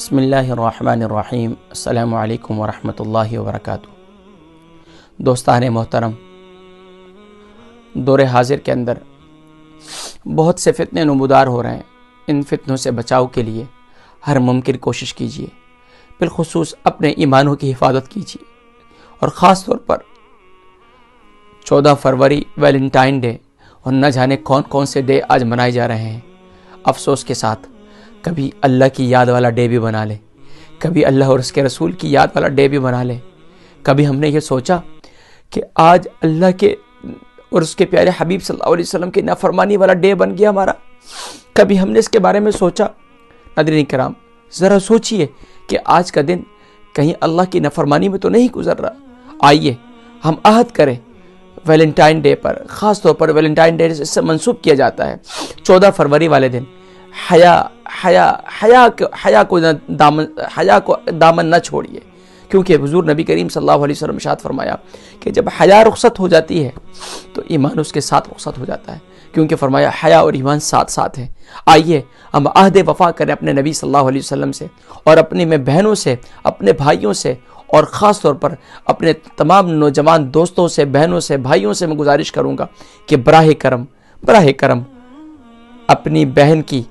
بسم اللہ الرحمن الرحیم۔ السلام علیکم ورحمۃ اللہ وبرکاتہ۔ دوستان محترم، دور حاضر کے اندر بہت سے فتنے نمودار ہو رہے ہیں۔ ان فتنوں سے بچاؤ کے لیے ہر ممکن کوشش کیجیے، بالخصوص اپنے ایمانوں کی حفاظت کیجیے، اور خاص طور پر 14 فروری ویلنٹائن ڈے اور نہ جانے کون کون سے ڈے آج منائے جا رہے ہیں۔ افسوس کے ساتھ کبھی اللہ کی یاد والا ڈے بھی بنا لے، کبھی اللہ اور اس کے رسول کی یاد والا ڈے بھی بنا لے۔ کبھی ہم نے یہ سوچا کہ آج اللہ کے اور اس کے پیارے حبیب صلی اللہ علیہ وسلم کی نافرمانی والا ڈے بن گیا ہمارا؟ کبھی ہم نے اس کے بارے میں سوچا؟ ناظرین کرام، ذرا سوچئے کہ آج کا دن کہیں اللہ کی نافرمانی میں تو نہیں گزر رہا۔ آئیے ہم عہد کریں ویلنٹائن ڈے پر، خاص طور پر ویلنٹائن ڈے سے منسوب کیا جاتا ہے 14 فروری والے دن، حیا کو دامن نہ چھوڑیے، کیونکہ حضور نبی کریم صلی اللہ علیہ وسلم ارشاد فرمایا کہ جب حیا رخصت ہو جاتی ہے تو ایمان اس کے ساتھ رخصت ہو جاتا ہے، کیونکہ فرمایا حیا اور ایمان ساتھ ساتھ ہیں۔ آئیے ہم عہد وفا کریں اپنے نبی صلی اللہ علیہ وسلم سے، اور اپنی میں بہنوں سے، اپنے بھائیوں سے، اور خاص طور پر اپنے تمام نوجوان دوستوں سے، بہنوں سے، بھائیوں سے میں گزارش کروں گا کہ براہ کرم اپنی بہن کی،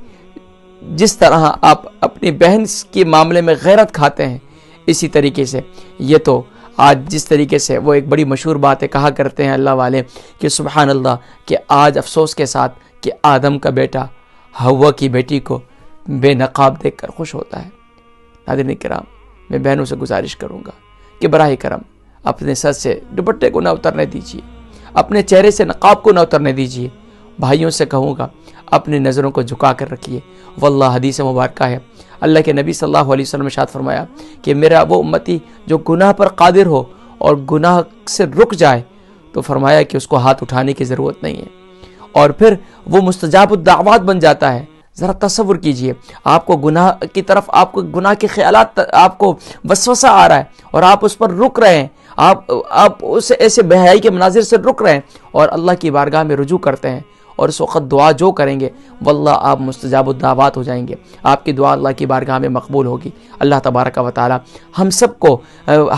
جس طرح آپ اپنی بہن کے معاملے میں غیرت کھاتے ہیں، اسی طریقے سے یہ تو آج جس طریقے سے وہ ایک بڑی مشہور بات ہے، کہا کرتے ہیں اللہ والے کہ سبحان اللہ، کہ آج افسوس کے ساتھ کہ آدم کا بیٹا حوا کی بیٹی کو بے نقاب دیکھ کر خوش ہوتا ہے۔ ناظرین کرام، میں بہنوں سے گزارش کروں گا کہ براہ کرم اپنے سر سے دوپٹے کو نہ اترنے دیجیے، اپنے چہرے سے نقاب کو نہ اترنے دیجیے۔ بھائیوں سے کہوں گا اپنی نظروں کو جھکا کر رکھیے۔ واللہ حدیث مبارکہ ہے، اللہ کے نبی صلی اللہ علیہ وسلم نے ارشاد فرمایا کہ میرا وہ امتی جو گناہ پر قادر ہو اور گناہ سے رک جائے تو فرمایا کہ اس کو ہاتھ اٹھانے کی ضرورت نہیں ہے، اور پھر وہ مستجاب الدعوات بن جاتا ہے۔ ذرا تصور کیجئے، آپ کو گناہ کی طرف، آپ کو گناہ کے خیالات، آپ کو وسوسہ آ رہا ہے اور آپ اس پر رک رہے ہیں، آپ اس ایسے بے حیائی کے مناظر سے رک رہے ہیں اور اللہ کی بارگاہ میں رجوع کرتے ہیں، اور اس وقت دعا جو کریں گے واللہ آپ مستجاب الدعوات ہو جائیں گے، آپ کی دعا اللہ کی بارگاہ میں مقبول ہوگی۔ اللہ تبارک و تعالی ہم سب کو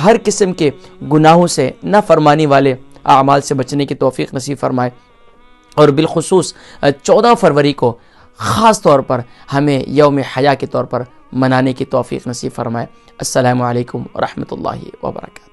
ہر قسم کے گناہوں سے، نافرمانی والے اعمال سے بچنے کی توفیق نصیب فرمائے، اور بالخصوص 14 فروری کو خاص طور پر ہمیں یوم حیا کے طور پر منانے کی توفیق نصیب فرمائے۔ السلام علیکم ورحمۃ اللہ وبرکاتہ۔